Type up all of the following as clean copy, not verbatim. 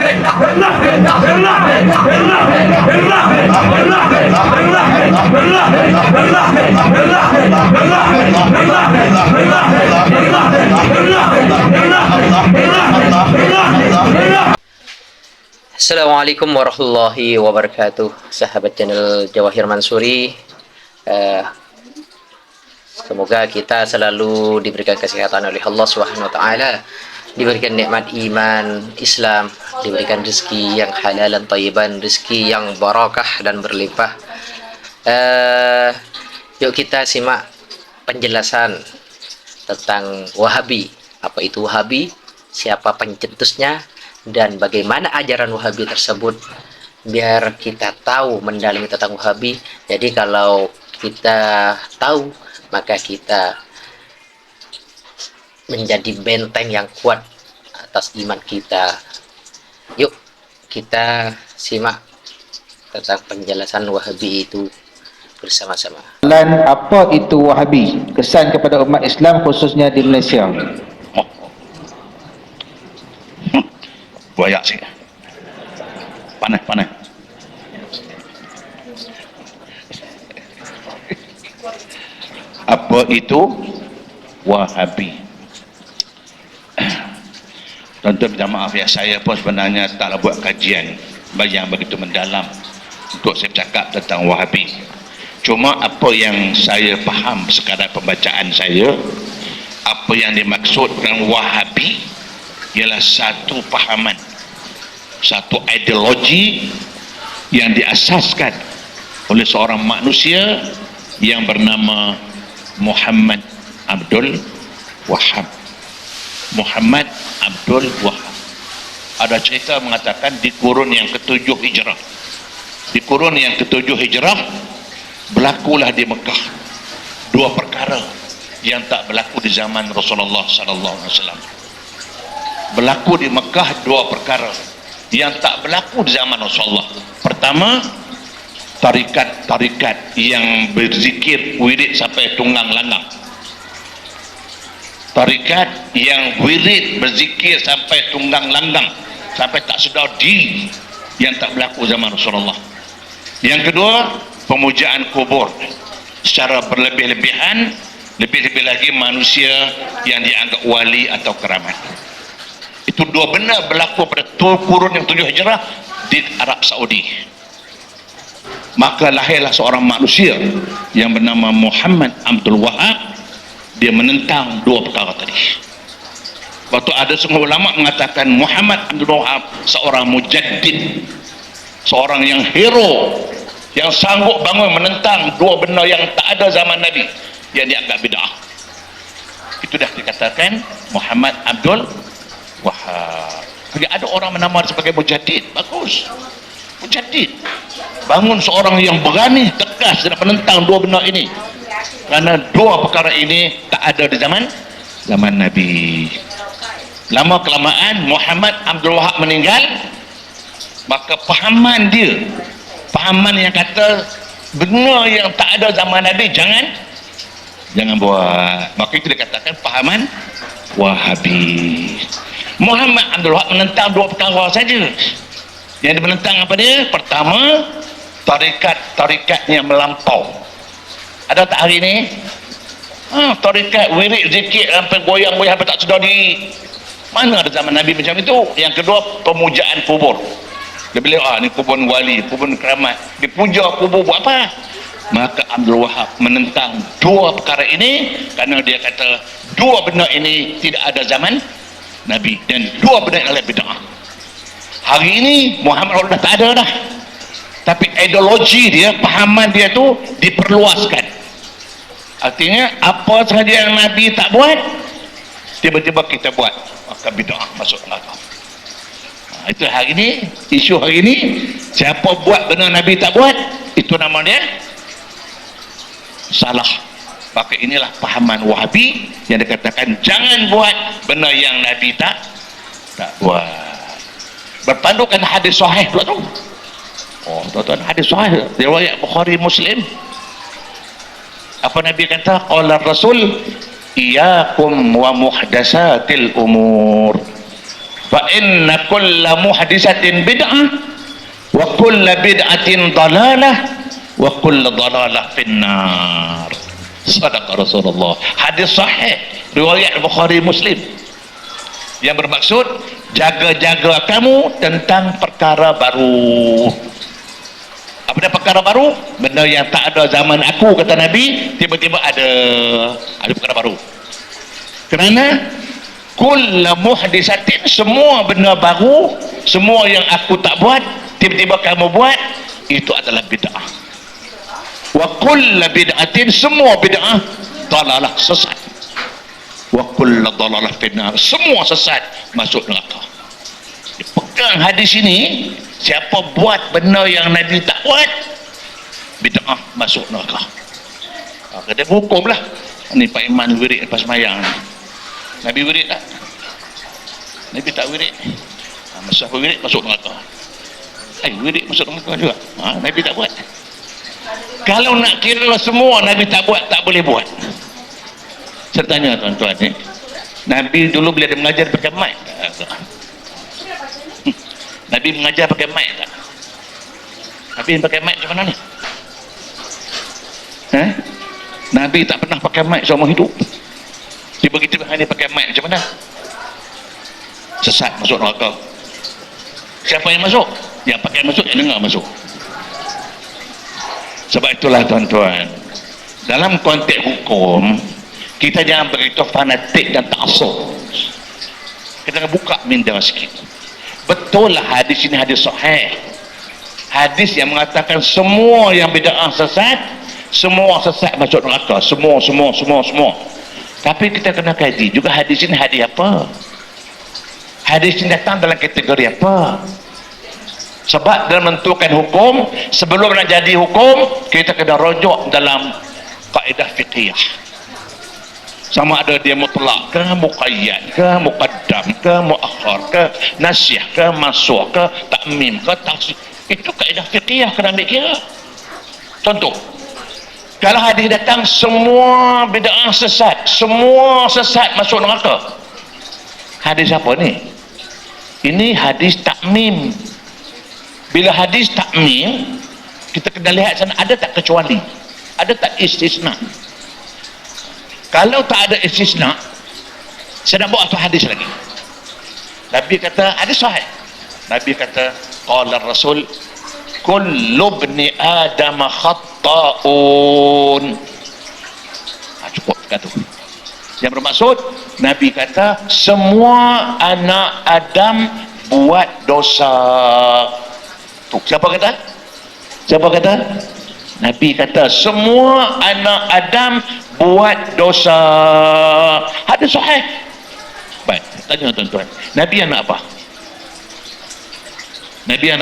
Assalamualaikum warahmatullahi wabarakatuh, sahabat channel Jawahir Mansuri. Semoga kita selalu diberikan kesehatan oleh Allah Subhanahu wa taala, diberikan nikmat iman, Islam, diberikan rezeki yang halal dan thayyiban, rezeki yang barakah dan berlimpah. Yuk kita simak penjelasan tentang Wahabi. Apa itu Wahabi? Siapa pencetusnya? Dan bagaimana ajaran Wahabi tersebut, biar kita tahu mendalami tentang Wahabi. Jadi kalau kita tahu, maka kita menjadi benteng yang kuat atas iman kita. Yuk kita simak tentang penjelasan Wahabi itu bersama-sama. Dan apa itu Wahabi? Kesan kepada umat Islam khususnya di Malaysia. Banyak sih. Panas. Apa itu Wahabi? Tuan-tuan minta maaf ya, saya pun sebenarnya taklah buat kajian yang begitu mendalam untuk saya cakap tentang Wahabi. Cuma apa yang saya faham sekadar pembacaan saya, apa yang dimaksud dengan Wahabi ialah satu pahaman, satu ideologi yang diasaskan oleh seorang manusia yang bernama Muhammad Abdul Wahab. Muhammad Abdul Wahab. Ada cerita mengatakan di kurun yang ke-7 Hijrah. Di kurun yang ke-7 Hijrah berlakulah di Mekah dua perkara yang tak berlaku di zaman Rasulullah sallallahu alaihi wasallam. Berlaku di Mekah dua perkara yang tak berlaku di zaman Rasulullah. Pertama, tarikat-tarikat yang berzikir wirid sampai tunggang langgang. Tarikat yang wirid berzikir sampai tunggang langgang, sampai tak sedar diri, yang tak berlaku zaman Rasulullah. Yang kedua, pemujaan kubur secara berlebih-lebihan, lebih-lebih lagi manusia yang dianggap wali atau keramat. Itu dua benda berlaku pada kurun yang 7 Hijrah di Arab Saudi. Maka lahirlah seorang manusia yang bernama Muhammad Abdul Wahab. Dia menentang dua perkara tadi. Waktu ada semua ulama mengatakan Muhammad Abdul Wahab seorang mujaddid, seorang yang hero, yang sanggup bangun menentang dua benda yang tak ada zaman Nabi, yang dianggap bid'ah. Itu dah dikatakan Muhammad Abdul Wahab. Jadi ada orang menamar sebagai mujaddid, bagus. Mujaddid, bangun seorang yang berani, tegas dan menentang dua benda ini. Kerana dua perkara ini tak ada di zaman Nabi. Lama kelamaan Muhammad Abdul Wahab meninggal, maka pahaman dia, pahaman yang kata benda yang tak ada zaman Nabi jangan buat. Maka itu dikatakan pahaman Wahabi. Muhammad Abdul Wahab menentang dua perkara saja. Yang dia menentang apa dia? Pertama, tarikat-tarikatnya melampau. Ada tak hari ini? Tarikat wirid zikir sampai goyang-goyang sampai tak sedar diri. Mana ada zaman Nabi macam itu? Yang kedua, pemujaan kubur. Dia bilang, ni kubur wali, kubur keramat. Dipuja kubur buat apa? Maka Abdul Wahab menentang dua perkara ini kerana dia kata dua benda ini tidak ada zaman Nabi dan dua benda yang lain bid'ah. Hari ini Muhammad dah tak ada dah, tapi ideologi dia, pahaman dia tu diperluaskan. Artinya apa sahaja yang Nabi tak buat, tiba-tiba kita buat, maka bid'ah masuk neraka. Itu hari ini, isu hari ini, siapa buat benda Nabi tak buat, itu nama dia salah. Maka inilah pahaman Wahabi yang dikatakan jangan buat benda yang Nabi tak buat. Berpandukan hadis sahih tuan-tuan. Tuan-tuan, hadis sahih riwayat Bukhari Muslim. Apa Nabi kata? Qala Rasul, iyyakum wa muhdatsatil umur. fa inna kulla muhdisatin bid'ah wa kulla bid'atin dalalah wa kulla dalalah finnar. Sadaqa Rasulullah. Hadis sahih riwayat Bukhari Muslim yang bermaksud jaga-jaga kamu tentang perkara baru. Apa dia perkara baru? Benda yang tak ada zaman aku, kata Nabi, tiba-tiba ada perkara baru. Kerana kulla muhdisatin, semua benda baru, semua yang aku tak buat tiba-tiba kamu buat, itu adalah bid'ah. Wa kulla bid'atin, semua bid'ah dalalah, sesat. Wa kulla dalalah finnar, semua sesat masuk neraka. Dipegang hadis ini, siapa buat benda yang Nabi tak buat, bid'ah, masuk neraka. Kata hukum lah. Ni Pak Iman wirid lepas semayang. Nabi wirid tak? Nabi tak wirid. Masa apa wirid masuk neraka. Wirid masuk neraka juga. Nabi tak buat. Kalau nak kira semua Nabi tak buat, tak boleh buat. Saya tanya tuan-tuan ni, Nabi dulu bila dia mengajar pakai mic tak? Nabi mengajar pakai mic tak? Nabi pakai mic macam mana ni? Nabi tak pernah pakai mic seumur hidup. Tiba-tiba hari ni pakai mic macam mana? Sesat, masuk neraka. Siapa yang masuk? Yang pakai masuk, yang dengar masuk. Sebab itulah tuan-tuan, dalam konteks hukum, kita jangan begitu fanatik dan ta'assub. Kita buka minda sikit. Betul lah hadis ini hadis sahih. Hadis yang mengatakan semua yang bid'ah sesat, semua sesat masuk neraka. Semua. Tapi kita kena kaji juga hadis ini hadis apa? Hadis ini datang dalam kategori apa? Sebab dalam menentukan hukum, sebelum nak jadi hukum, kita kena rujuk dalam kaedah fiqhiyah. Sama ada dia mutlak ke, muqayyad ke, muqaddam ke, muakhar ke, nasyih ke, masuk ke, ta'mim ke, taksir. Itu kaedah fiqhiyah kena ambil kira. Contoh, kalau hadis datang semua bid'ah sesat, semua sesat masuk neraka. Hadis apa ni? Ini hadis ta'mim. Bila hadis ta'mim, kita kena lihat sana ada tak kecuali, ada tak istisna. Kalau tak ada istisna, saya nak buat satu hadis lagi. Nabi kata, hadis sahih, Nabi kata, qala Rasul, kullu ibni Adam khatta'un. Cukup kata. Yang bermaksud, Nabi kata, semua anak Adam buat dosa. Tu, siapa kata? Nabi kata semua anak Adam buat dosa. Hadis sahih. Baik, tanya tuan-tuan, Nabi anak apa? Dia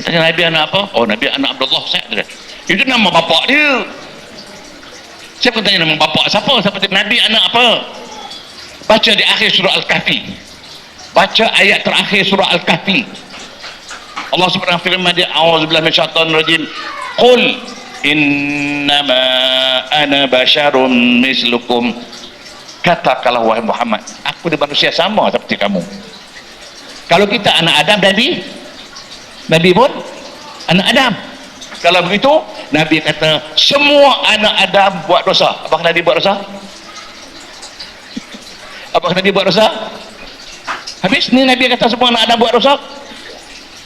tanya Nabi anak apa? Nabi anak Abdullah. Itu nama bapak dia. Siapa tanya nama bapak? Siapa tanya Nabi anak apa? Baca di akhir surah Al-Kahfi. Baca ayat terakhir surah Al-Kahfi. Allah Subhanahu wa firman dia, a'udzubillahi minasyaitonir rajim. Qul innama ana basyarun mislukum. Katakanlah wahai Muhammad, aku ni manusia sama seperti kamu. Kalau kita anak Adam, Nabi pun anak Adam. Kalau begitu, Nabi kata semua anak Adam buat dosa. Apakah Nabi buat dosa? Habis ni Nabi kata semua anak Adam buat dosa.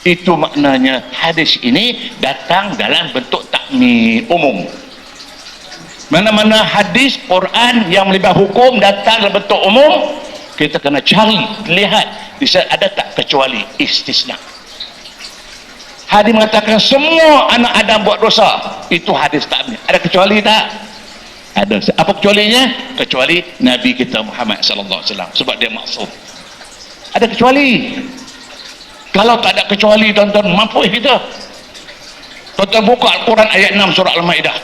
Itu maknanya hadis ini datang dalam bentuk takmim umum. Mana-mana hadis Quran yang melibat hukum datang dalam bentuk umum, kita kena cari, lihat ada tak kecuali istisna. Hadis mengatakan semua anak Adam buat dosa, itu hadis takmim. Ada kecuali tak? Ada. Apa kecualinya? Kecuali Nabi kita Muhammad sallallahu alaihi wasallam, sebab dia maksum. Ada kecuali. Kalau tak ada kecuali, tuan-tuan, mampu kita. Tuan-tuan buka Al-Quran ayat 6 surah Al-Maidah.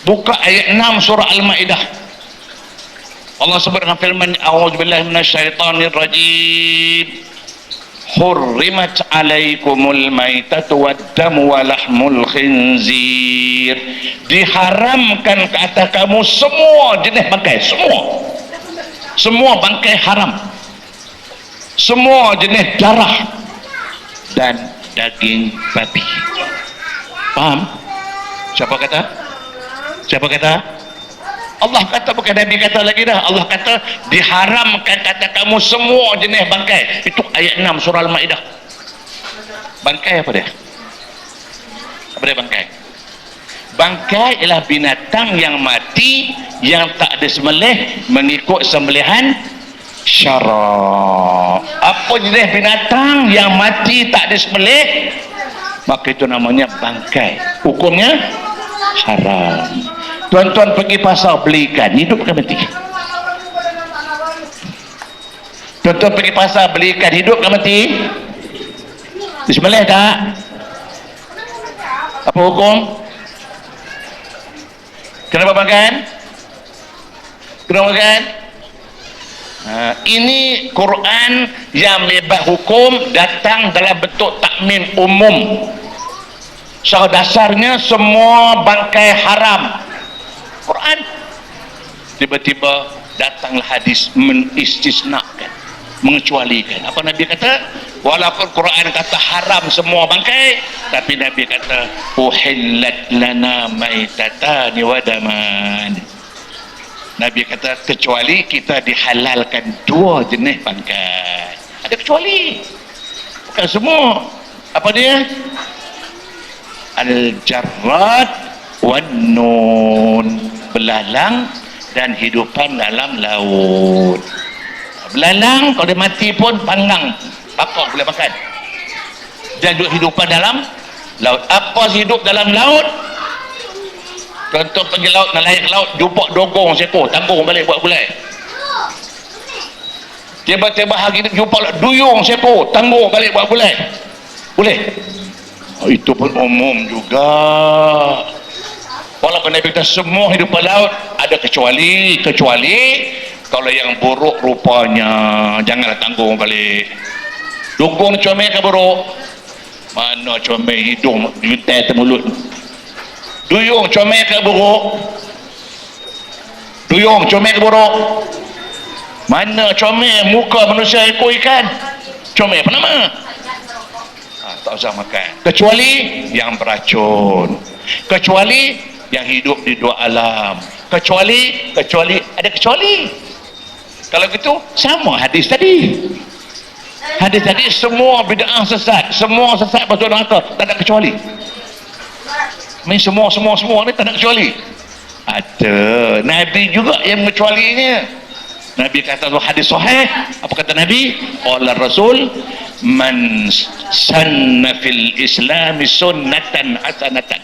Buka ayat 6 surah Al-Maidah. Allah sebut dengan firman, a'udzubillahi minasyaitonir rajim. Hurrimat alaikumul maitatu wad-damu wa lahmul khinzir. tafsir, diharamkan ke atas kamu semua jenis bangkai, semua bangkai haram, semua jenis darah dan daging babi. Faham? Siapa kata? Allah kata, bukan Nabi kata lagi dah. Allah kata diharamkan kata kamu semua jenis bangkai. Itu ayat 6 surah Al-Maidah. Bangkai apa dia? Apa dia bangkai? Bangkai ialah binatang yang mati yang tak disembelih mengikut sembelihan syarak. Apa jenis binatang yang mati tak disembelih, maka itu namanya bangkai. Hukumnya haram. Tuan-tuan pergi pasar beli ikan, hidup ke mati? Tuan-tuan pergi pasar beli ikan, hidup ke mati? Disembelih tak? Apa hukum? Kenapa makan? Ini Quran yang melebat hukum datang dalam bentuk takmim umum. So dasarnya semua bangkai haram. Quran tiba-tiba datanglah hadis menistisnakan, mengecualikan. Apa Nabi kata? Walaupun Quran kata haram semua bangkai, tapi Nabi kata uhillat lana maitatani wa daman. Nabi kata kecuali kita dihalalkan 2 jenis bangkai. Ada kecuali, bukan semua. Apa dia? Al-jarrad wan nun, belalang dan hidupan dalam laut. Belalang kalau dia mati pun panggang, bakar boleh makan. Dan hidupan dalam laut. Apa hidup dalam laut? Contoh pergi laut, nelayan ke laut, jumpa dogong seekor, tanggung balik buat gulai. Tiba-tiba hari ini jumpa duyung seekor, tanggung balik buat gulai. Boleh? Itu pun umum juga. Walaupun Nabi kata semua hidupan laut, ada kecuali kalau yang buruk rupanya, janganlah tanggung balik. Dugong comel ke buruk? Mana comel hidung jutai ke mulut? Duyung comel ke buruk? Mana comel muka manusia ekor ikan? Comel apa nama? Tak usah makan. Kecuali yang beracun, kecuali yang hidup di 2 alam, kecuali ada kecuali. Kalau gitu sama hadis tadi semua bid'ah sesat, semua sesat masuk neraka, tak ada kecuali. Main semua ni tak ada kecuali. Ada Nabi juga yang mengecualinya. Nabi kata dalam hadis sahih, apa kata Nabi? Qala Rasul, man sanna fil Islam sunnatan hasanatan.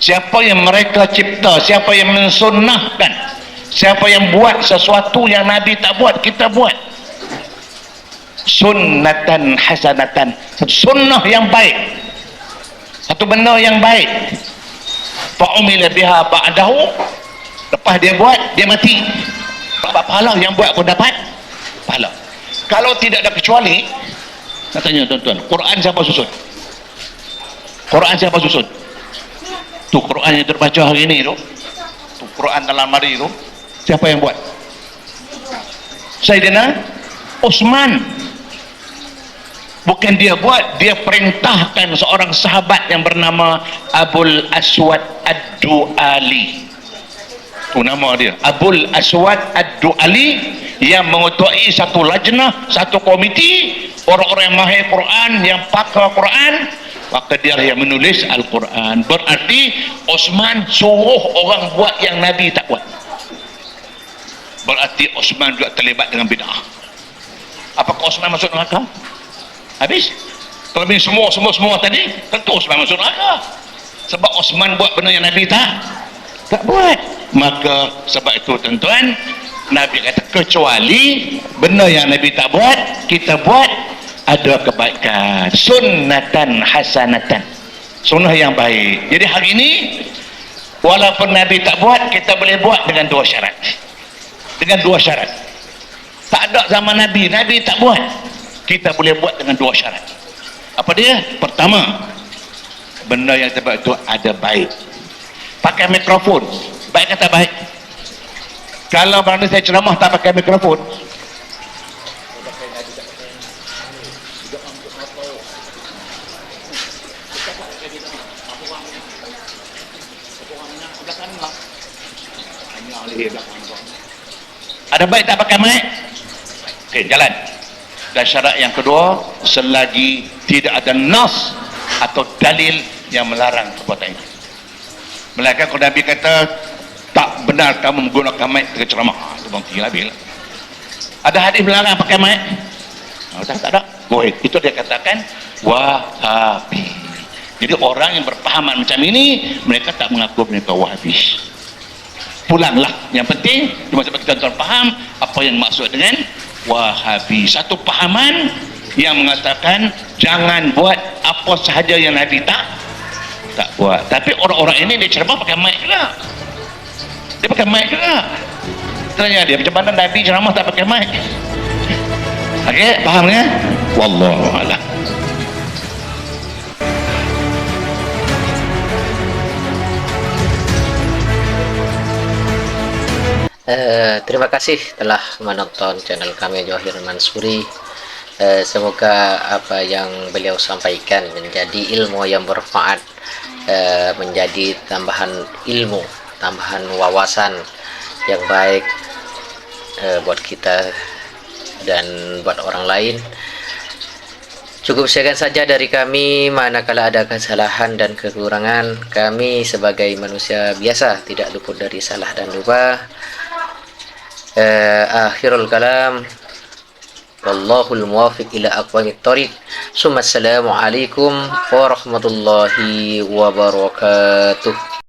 Siapa yang mereka cipta, siapa yang mensunnahkan, siapa yang buat sesuatu yang Nabi tak buat, kita buat. Sunnatan hasanatan, satu sunnah yang baik, satu benda yang baik. Fa'umila biha ba'dahu, lepas dia buat, dia mati. Dapat pahala, yang buat pun dapat pahala. Kalau tidak ada kecuali, nak tanya tuan-tuan, Quran siapa susun? Tu Quran yang terbaca hari ini tu Quran dalam hari tu, siapa yang buat? Sayyidina Utsman. Bukan dia buat, dia perintahkan seorang sahabat yang bernama Abul Aswad Ad-Du'ali. Itu nama dia, Abul Aswad Ad-Du'ali, yang mengetuai satu lajnah, satu komiti orang-orang yang mahir Quran, yang pakar Quran. Maka dia yang menulis Al-Quran. Berarti Utsman suruh orang buat yang Nabi tak buat. Berarti Utsman juga terlibat dengan bid'ah. Apakah Utsman masuk neraka? Habis. Kalau ini semua tadi, tentu Utsman masuk neraka. Sebab Utsman buat benda yang Nabi tak buat. Maka sebab itu tuan-tuan, Nabi kata kecuali benda yang Nabi tak buat, kita buat, ada kebaikan. Sunnatan hasanatan, sunnah yang baik. Jadi hari ini walaupun Nabi tak buat, kita boleh buat dengan 2 syarat. Tak ada zaman Nabi tak buat, kita boleh buat dengan 2 syarat. Apa dia? Pertama, benda yang terbaik itu ada baik. Pakai mikrofon, baik kata baik. Kalau mana saya ceramah tak pakai mikrofon, ada baik tak pakai mic? Okey, jalan. Dan syarat yang kedua, selagi tidak ada nas atau dalil yang melarang perbuatan itu. Melainkan kalau Nabi kata tak benar kamu menggunakan mic ketika ceramah, itu bang tinggal habis. Ada hadis melarang pakai mic? Tak ada. Boleh. Itu dia katakan Wahabi. Jadi orang yang berpahaman macam ini, mereka tak mengaku mereka Wahabi. Pulanglah. Yang penting cuma sebab kita tuan faham apa yang maksud dengan Wahabi. Satu pahaman yang mengatakan jangan buat apa sahaja yang Nabi tak buat. Tapi orang-orang ini dia ceramah pakai mic juga. Dia pakai mic juga. Tanya dia macam mana Nabi ceramah tak pakai mic. Okey, faham ya? Wallahu a'lam. Terima kasih telah menonton channel kami Johir Mansuri. Semoga apa yang beliau sampaikan menjadi ilmu yang bermanfaat, menjadi tambahan ilmu, tambahan wawasan yang baik buat kita dan buat orang lain. Cukup sekian saja dari kami. Manakala ada kesalahan dan kekurangan, kami sebagai manusia biasa tidak luput dari salah dan lupa. Akhirul kalam, wallahul muwafiq ila aqwamit thoriq. Assalamualaikum warahmatullahi wabarakatuh.